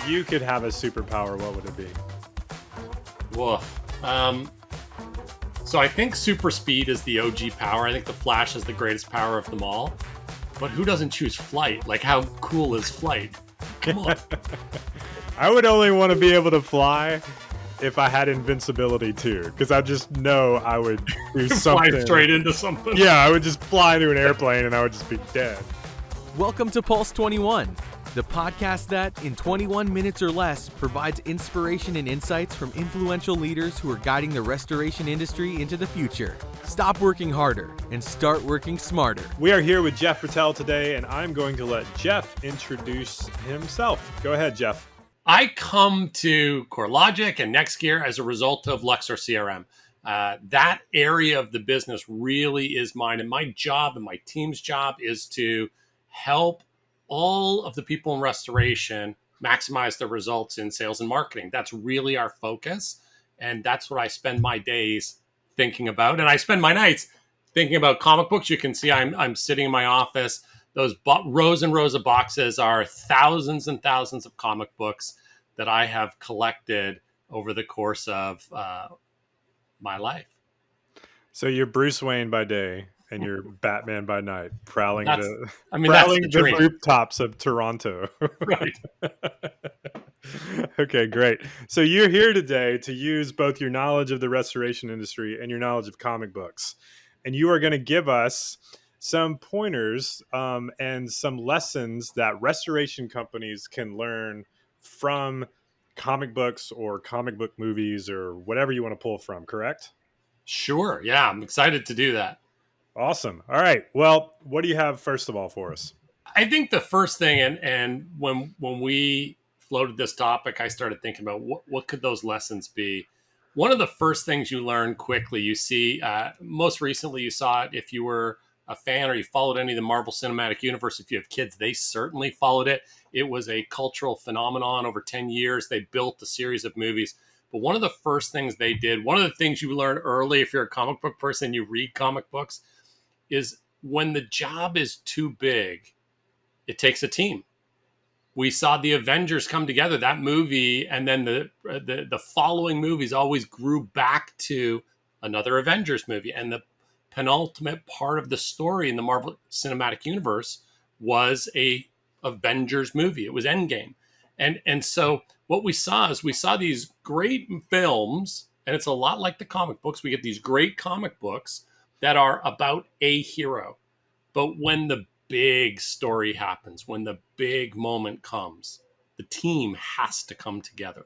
you could have a superpower, what would it be? Woof. So I think super speed is the OG power. I think the Flash is the greatest power of them all. But who doesn't choose flight? Like, how cool is flight? Come on. I would only want to be able to fly if I had invincibility too, because I just know I would do something. Fly straight into something. Yeah, I would just fly into an airplane and I would just be dead. Welcome to Pulse 21, the podcast that, in 21 minutes or less, provides inspiration and insights from influential leaders who are guiding the restoration industry into the future. Stop working harder and start working smarter. We are here with Jeff Brettell today, and I'm going to let Jeff introduce himself. Go ahead, Jeff. I come to CoreLogic and NextGear as a result of Luxor CRM. That area of the business really is mine, and my job and my team's job is to help all of the people in restoration maximize their results in sales and marketing. That's really our focus, and that's what I spend my days thinking about. And I spend my nights thinking about comic books. You can see I'm sitting in my office. Those rows and rows of boxes are thousands and thousands of comic books that I have collected over the course of my life. So you're Bruce Wayne by day and you're Batman by night, prowling the rooftops of Toronto. Right. Okay, great. So you're here today to use both your knowledge of the restoration industry and your knowledge of comic books. And you are going to give us some pointers and some lessons that restoration companies can learn from comic books or comic book movies or whatever you want to pull from, correct? Sure. Yeah, I'm excited to do that. Awesome. All right. Well, what do you have first of all for us? I think the first thing, and when we floated this topic, I started thinking about what could those lessons be. One of the first things you learn quickly, you see, most recently you saw it if you were a fan or you followed any of the Marvel Cinematic Universe. If you have kids, they certainly followed it. It was a cultural phenomenon over 10 years. They built a series of movies. But one of the first things they did, one of the things you learn early if you're a comic book person, you read comic books, is when the job is too big, it takes a team. We saw the Avengers come together, that movie, and then the following movies always grew back to another Avengers movie. And the penultimate part of the story in the Marvel Cinematic Universe was a Avengers movie. It was Endgame. And so what we saw is we saw these great films, and it's a lot like the comic books. We get these great comic books that are about a hero. But when the big story happens, when the big moment comes, the team has to come together.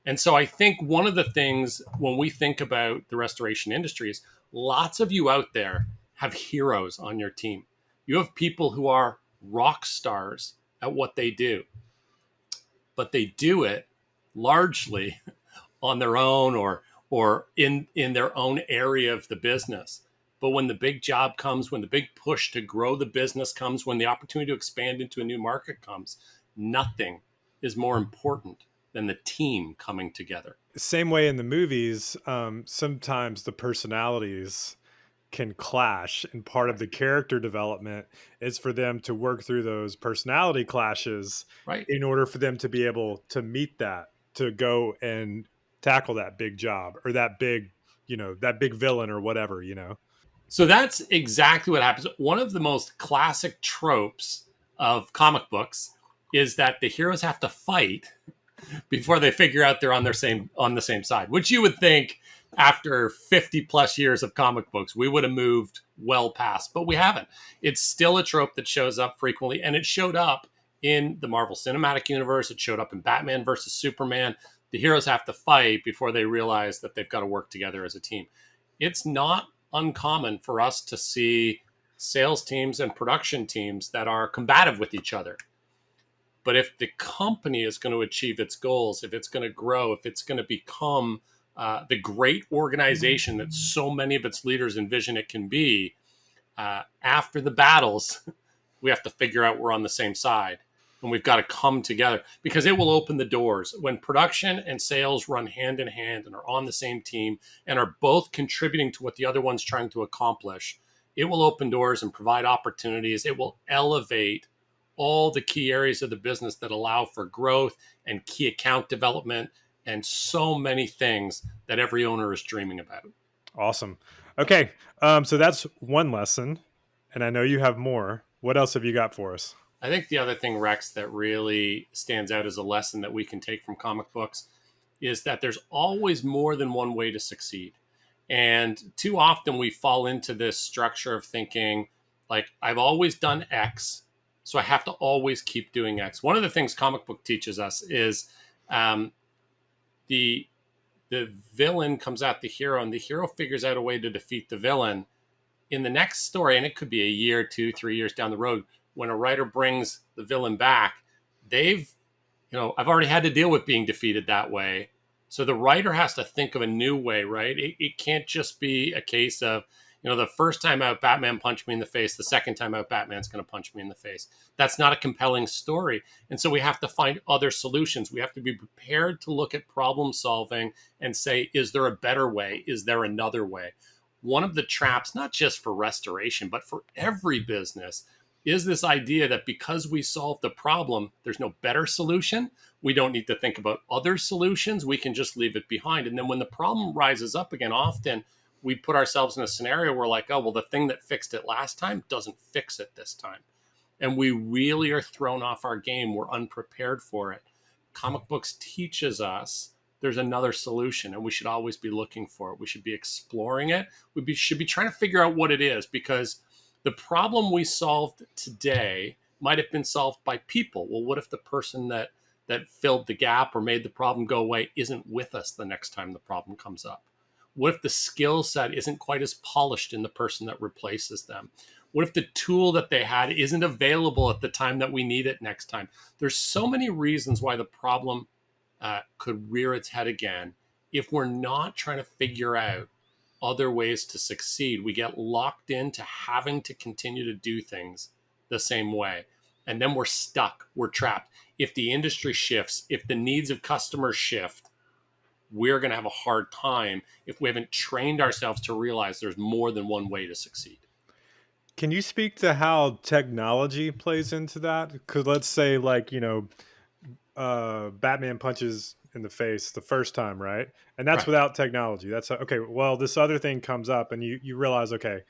And so I think one of the things when we think about the restoration industry is lots of you out there have heroes on your team. You have people who are rock stars at what they do, but they do it largely on their own or in their own area of the business. But when the big job comes, when the big push to grow the business comes, when the opportunity to expand into a new market comes, nothing is more important than the team coming together. Same way in the movies, sometimes the personalities can clash, and part of the character development is for them to work through those personality clashes, right, in order for them to be able to meet that, to go and tackle that big job or that big villain or whatever, So that's exactly what happens. One of the most classic tropes of comic books is that the heroes have to fight before they figure out they're on the same side, which you would think after 50 plus years of comic books, we would have moved well past, but we haven't. It's still a trope that shows up frequently, and it showed up in the Marvel Cinematic Universe. It showed up in Batman versus Superman. The heroes have to fight before they realize that they've got to work together as a team. It's not uncommon for us to see sales teams and production teams that are combative with each other. But if the company is going to achieve its goals, if it's going to grow, if it's going to become the great organization that so many of its leaders envision it can be, after the battles, we have to figure out we're on the same side. And we've got to come together because it will open the doors. When production and sales run hand in hand and are on the same team and are both contributing to what the other one's trying to accomplish, it will open doors and provide opportunities. It will elevate all the key areas of the business that allow for growth and key account development and so many things that every owner is dreaming about. Awesome. Okay. So that's one lesson, and I know you have more. What else have you got for us? I think the other thing, Rex, that really stands out as a lesson that we can take from comic books is that there's always more than one way to succeed. And too often we fall into this structure of thinking, like, I've always done X, so I have to always keep doing X. One of the things comic book teaches us is the the villain comes at the hero, and the hero figures out a way to defeat the villain. In the next story, and it could be a year, 2, 3 years down the road, when a writer brings the villain back, I've already had to deal with being defeated that way. So the writer has to think of a new way, right? It can't just be a case of, the first time out, Batman punched me in the face. The second time out, Batman's going to punch me in the face. That's not a compelling story. And so we have to find other solutions. We have to be prepared to look at problem solving and say, is there a better way? Is there another way? One of the traps, not just for restoration, but for every business, is this idea that because we solved the problem, there's no better solution. We don't need to think about other solutions. We can just leave it behind. And then when the problem rises up again, often we put ourselves in a scenario where like, oh, well, the thing that fixed it last time doesn't fix it this time. And we really are thrown off our game. We're unprepared for it. Comic books teaches us there's another solution, and we should always be looking for it. We should be exploring it. Should be trying to figure out what it is, because the problem we solved today might have been solved by people. Well, what if the person that filled the gap or made the problem go away isn't with us the next time the problem comes up? What if the skill set isn't quite as polished in the person that replaces them? What if the tool that they had isn't available at the time that we need it next time? There's so many reasons why the problem could rear its head again. If we're not trying to figure out other ways to succeed, we get locked into having to continue to do things the same way. And then we're stuck. We're trapped. If the industry shifts, if the needs of customers shift, we're going to have a hard time if we haven't trained ourselves to realize there's more than one way to succeed. Can you speak to how technology plays into that? Because let's say, like, Batman punches in the face the first time, right? And that's Right. without technology. That's okay. Well, this other thing comes up, and you realize, okay,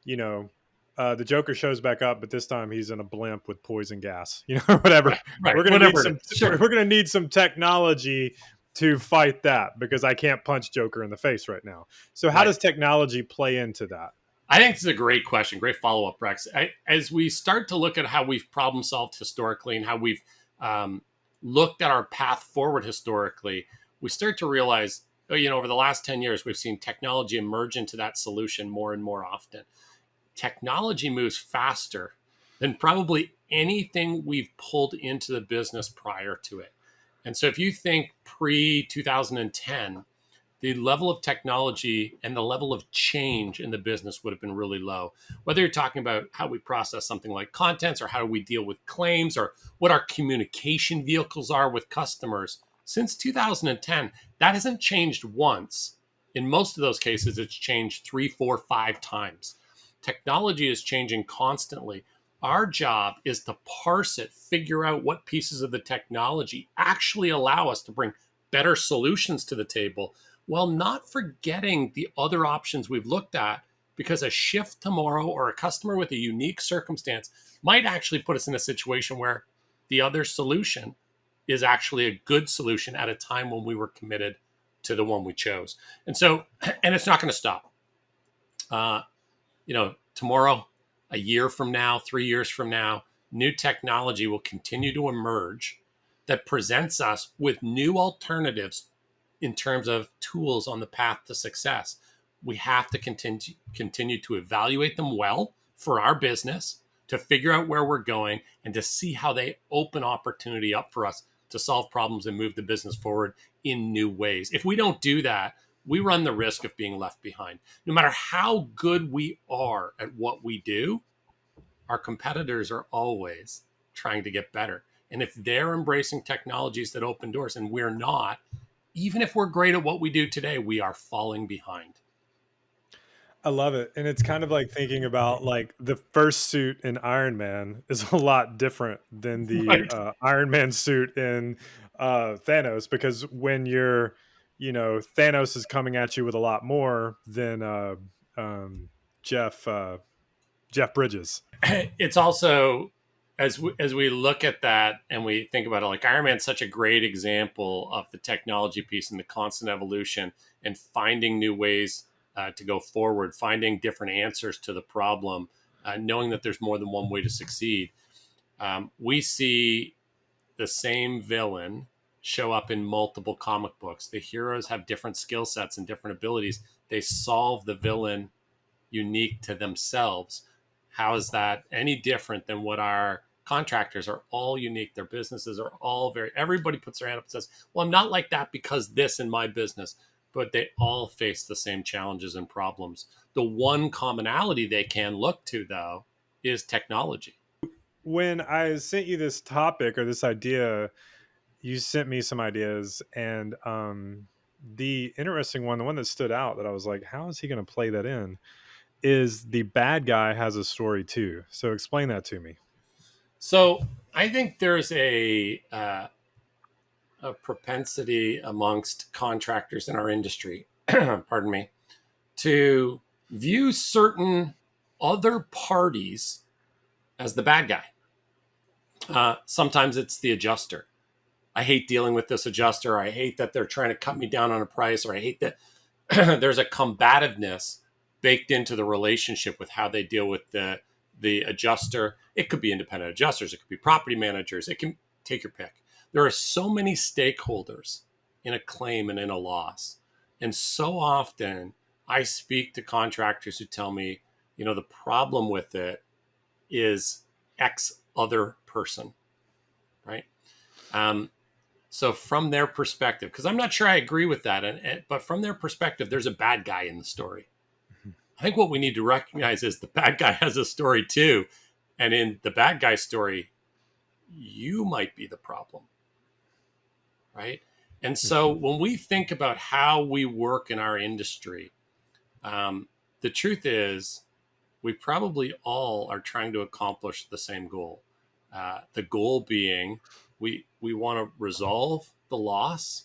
the Joker shows back up, but this time he's in a blimp with poison gas, whatever. Right. We're gonna need some technology to fight that, because I can't punch Joker in the face right now. So how does technology play into that? I think this is a great question. Great follow-up, Rex. As we start to look at how we've problem solved historically and how we've looked at our path forward historically, we start to realize, over the last 10 years, we've seen technology emerge into that solution more and more often. Technology moves faster than probably anything we've pulled into the business prior to it. And so if you think pre-2010, the level of technology and the level of change in the business would have been really low. Whether you're talking about how we process something like contents, or how do we deal with claims, or what our communication vehicles are with customers, since 2010, that hasn't changed once. In most of those cases, it's changed 3, 4, 5 times. Technology is changing constantly. Our job is to parse it, figure out what pieces of the technology actually allow us to bring better solutions to the table, while not forgetting the other options we've looked at, because a shift tomorrow or a customer with a unique circumstance might actually put us in a situation where the other solution is actually a good solution at a time when we were committed to the one we chose. And it's not going to stop. Tomorrow, a year from now, 3 years from now, new technology will continue to emerge that presents us with new alternatives in terms of tools on the path to success. We have to continue to evaluate them well for our business, to figure out where we're going, and to see how they open opportunity up for us to solve problems and move the business forward in new ways. If we don't do that, we run the risk of being left behind. No matter how good we are at what we do, our competitors are always trying to get better. And if they're embracing technologies that open doors and we're not, even if we're great at what we do today, we are falling behind. I love it. And it's kind of like thinking about like the first suit in Iron Man is a lot different than the Right. Iron Man suit in Thanos, because when you're, Thanos is coming at you with a lot more than um, Jeff Jeff Bridges. It's also, as we look at that and we think about it, like Iron Man's such a great example of the technology piece and the constant evolution and finding new ways to go forward, finding different answers to the problem, knowing that there's more than one way to succeed. We see the same villain show up in multiple comic books. The heroes have different skill sets and different abilities. They solve the villain unique to themselves. How is that any different than what our contractors are all unique? Their businesses are all everybody puts their hand up and says, well, I'm not like that because this in my business, but they all face the same challenges and problems. The one commonality they can look to, though, is technology. When I sent you this topic or this idea, you sent me some ideas, and the interesting one, the one that stood out that I was like, how is he going to play that in, is the bad guy has a story too. So explain that to me. So I think there's a propensity amongst contractors in our industry, pardon me, to view certain other parties as the bad guy. Sometimes it's the adjuster. I hate dealing with this adjuster. I hate that they're trying to cut me down on a price, or I hate that there's a combativeness baked into the relationship with how they deal with the adjuster. It could be independent adjusters. It could be property managers. It can take your pick. There are so many stakeholders in a claim and in a loss. And so often I speak to contractors who tell me, the problem with it is X other person, right? So from their perspective, because I'm not sure I agree with that, but from their perspective, there's a bad guy in the story. I think what we need to recognize is the bad guy has a story too. And in the bad guy story, you might be the problem, right? And so when we think about how we work in our industry, the truth is we probably all are trying to accomplish the same goal. The goal being we want to resolve the loss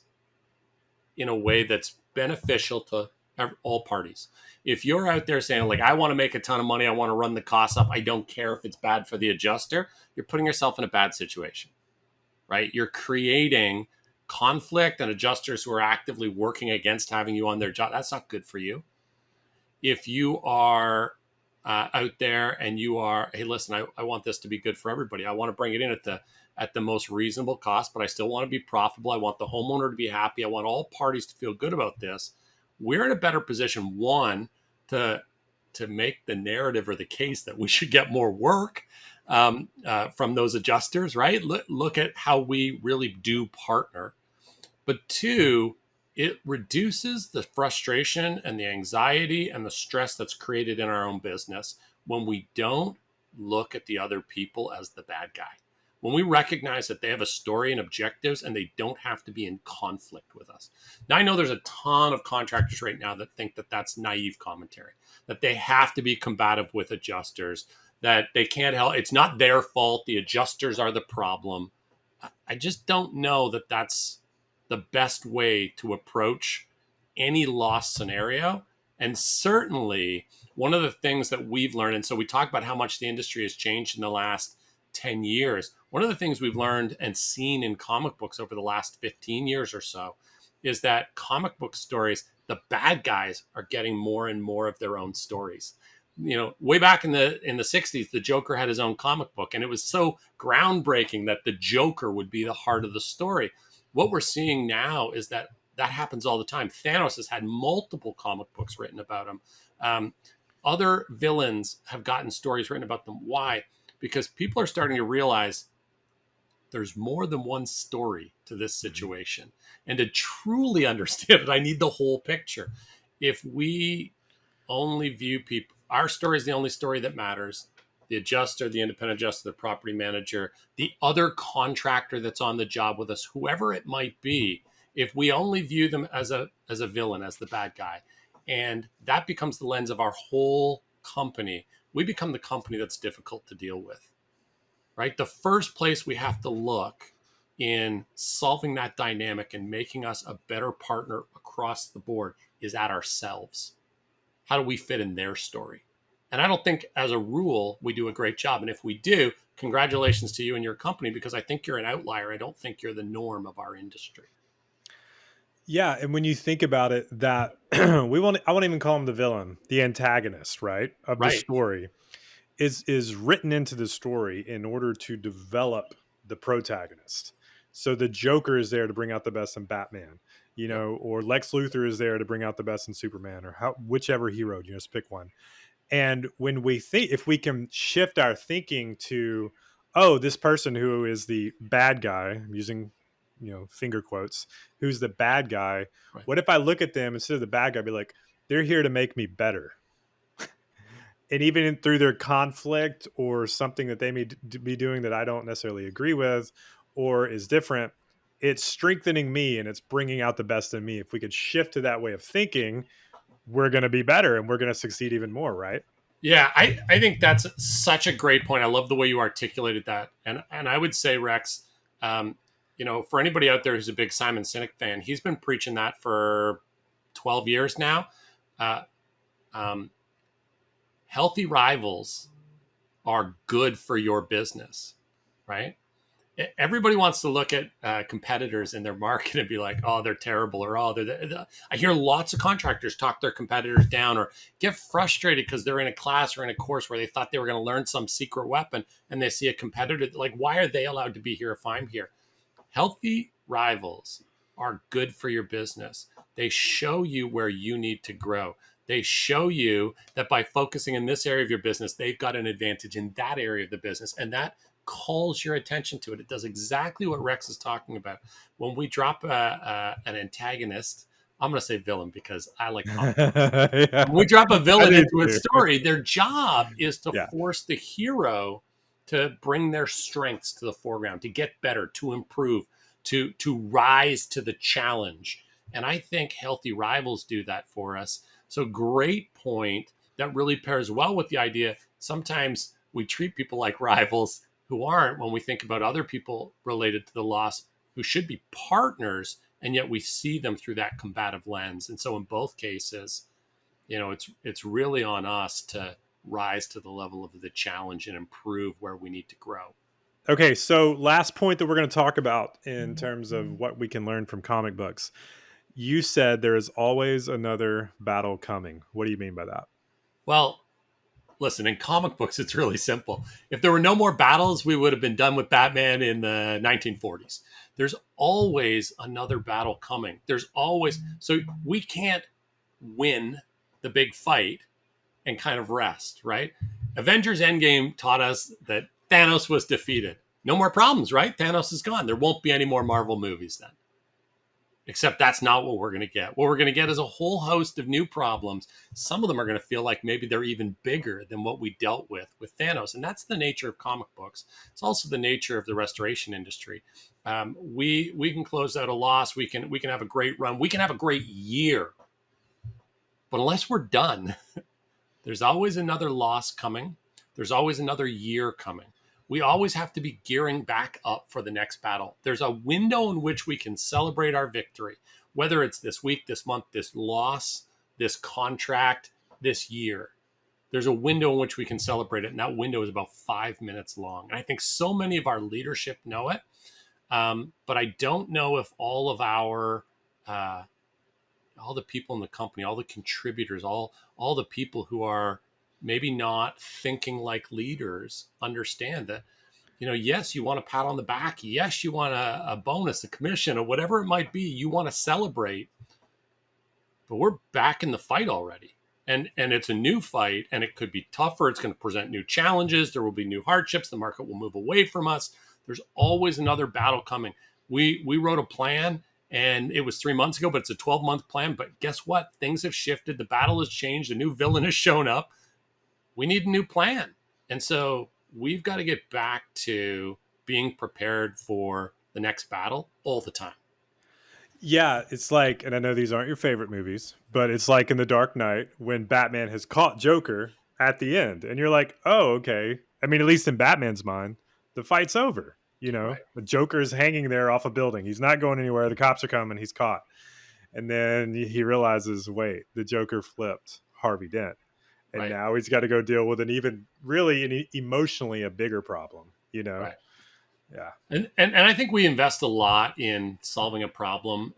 in a way that's beneficial to all parties. If you're out there saying, like, I want to make a ton of money, I want to run the costs up, I don't care if it's bad for the adjuster, you're putting yourself in a bad situation, right? You're creating conflict and adjusters who are actively working against having you on their job. That's not good for you. If you are out there and you are, hey, listen, I want this to be good for everybody. I want to bring it in at the most reasonable cost, but I still want to be profitable. I want the homeowner to be happy. I want all parties to feel good about this. We're in a better position, one, to make the narrative or the case that we should get more work from those adjusters, right? Look at how we really do partner. But two, it reduces the frustration and the anxiety and the stress that's created in our own business when we don't look at the other people as the bad guy. When we recognize that they have a story and objectives and they don't have to be in conflict with us. Now, I know there's a ton of contractors right now that think that that's naive commentary, that they have to be combative with adjusters, that they can't help. It's not their fault. The adjusters are the problem. I just don't know that that's the best way to approach any loss scenario. And certainly one of the things that we've learned, and so we talk about how much the industry has changed in the last 10 years. One of the things we've learned and seen in comic books over the last 15 years or so is that comic book stories, the bad guys are getting more and more of their own stories. Way back in the 60s, the Joker had his own comic book, and it was so groundbreaking that the Joker would be the heart of the story. What we're seeing now is that happens all the time. Thanos has had multiple comic books written about him. Other villains have gotten stories written about them. Why? Because people are starting to realize there's more than one story to this situation. And to truly understand it, I need the whole picture. If we only view people, our story is the only story that matters. The adjuster, the independent adjuster, the property manager, the other contractor that's on the job with us, whoever it might be, if we only view them as a villain, as the bad guy, And that becomes the lens of our whole company. We become the company that's difficult to deal with, right? The first place we have to look in solving that dynamic and making us a better partner across the board is at ourselves. How do we fit in their story? And I don't think, as a rule, we do a great job. And if we do, congratulations to you and your company, because I think you're an outlier. I don't think you're the norm of our industry. Yeah, and when you think about it, that I won't even call him the villain, the antagonist, right, of the Right. story is written into the story in order to develop the protagonist. So the Joker is there to bring out the best in Batman, Yep. or Lex Luthor is there to bring out the best in Superman, or whichever hero, just pick one. And when we think, if we can shift our thinking to, oh, this person who is the bad guy, I'm using, finger quotes, who's the bad guy, Right. what if I look at them instead of the bad guy, be like, they're here to make me better? And even through their conflict or something that they may be doing that I don't necessarily agree with or is different, it's strengthening me and it's bringing out the best in me. If we could shift to that way of thinking, we're going to be better and we're going to succeed even more, right? Yeah, I think that's such a great point. I love the way you articulated that. And I would say, Rex, for anybody out there who's a big Simon Sinek fan, he's been preaching that for 12 years now. Uh, um, Healthy rivals are good for your business, right? Everybody wants to look at competitors in their market and be like, oh, they're terrible, or oh, I hear lots of contractors talk their competitors down or get frustrated because they're in a class or in a course where they thought they were going to learn some secret weapon and they see a competitor, like, why are they allowed to be here if I'm here? Healthy rivals are good for your business. They show you where you need to grow. They show you that by focusing in this area of your business, they've got an advantage in that area of the business. And that calls your attention to it. It does exactly what Rex is talking about. When we drop an antagonist, I'm going to say villain because I like comic books. Yeah. When we drop a villain into a too. story, their job is to Yeah. force the hero to bring their strengths to the foreground, to get better, to improve, to rise to the challenge. And I think healthy rivals do that for us. So great point. That really pairs well with the idea. Sometimes we treat people like rivals who aren't when we think about other people related to the loss who should be partners, and yet we see them through that combative lens. And so in both cases, it's really on us to rise to the level of the challenge and improve where we need to grow. Okay, so last point that we're going to talk about in terms of what we can learn from comic books. You said there is always another battle coming. What do you mean by that? Well, listen, in comic books, it's really simple. If there were no more battles, we would have been done with Batman in the 1940s. There's always another battle coming. So we can't win the big fight and kind of rest, right? Avengers Endgame taught us that Thanos was defeated. No more problems, right? Thanos is gone. There won't be any more Marvel movies then. Except that's not what we're going to get. What we're going to get is a whole host of new problems. Some of them are going to feel like maybe they're even bigger than what we dealt with Thanos. And that's the nature of comic books. It's also the nature of the restoration industry. We can close out a loss. We can have a great run. We can have a great year. But unless we're done, there's always another loss coming. There's always another year coming. We always have to be gearing back up for the next battle. There's a window in which we can celebrate our victory, whether it's this week, this month, this loss, this contract, this year. There's a window in which we can celebrate it, and that window is about 5 minutes long. And I think so many of our leadership know it, but I don't know if all of all the people in the company, all the contributors, all the people who are maybe not thinking like leaders understand that, yes, you want a pat on the back. Yes, you want a bonus, a commission, or whatever it might be. You want to celebrate, but we're back in the fight already. And it's a new fight, and it could be tougher. It's going to present new challenges. There will be new hardships. The market will move away from us. There's always another battle coming. We wrote a plan, and it was 3 months ago, but it's a 12-month plan. But guess what? Things have shifted. The battle has changed. A new villain has shown up. We need a new plan. And so we've got to get back to being prepared for the next battle all the time. Yeah, it's like, and I know these aren't your favorite movies, but it's like in The Dark Knight when Batman has caught Joker at the end, and you're like, oh, okay. I mean, at least in Batman's mind, the fight's over. You know, Right. the Joker is hanging there off a building. He's not going anywhere. The cops are coming. He's caught. And then he realizes, wait, the Joker flipped Harvey Dent. And Right. now he's got to go deal with an even really emotionally a bigger problem, you know? Right. Yeah. And I think we invest a lot in solving a problem,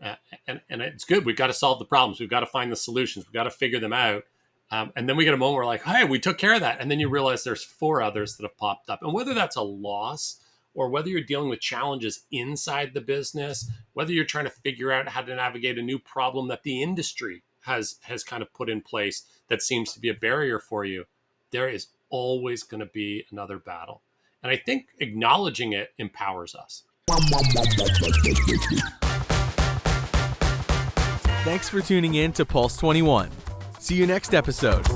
and it's good. We've got to solve the problems. We've got to find the solutions. We've got to figure them out. And then we get a moment where we're like, hey, we took care of that. And then you realize there's 4 others that have popped up. And whether that's a loss or whether you're dealing with challenges inside the business, whether you're trying to figure out how to navigate a new problem that the industry has kind of put in place that seems to be a barrier for you, there is always going to be another battle. And I think acknowledging it empowers us. Thanks for tuning in to Pulse 21. See you next episode.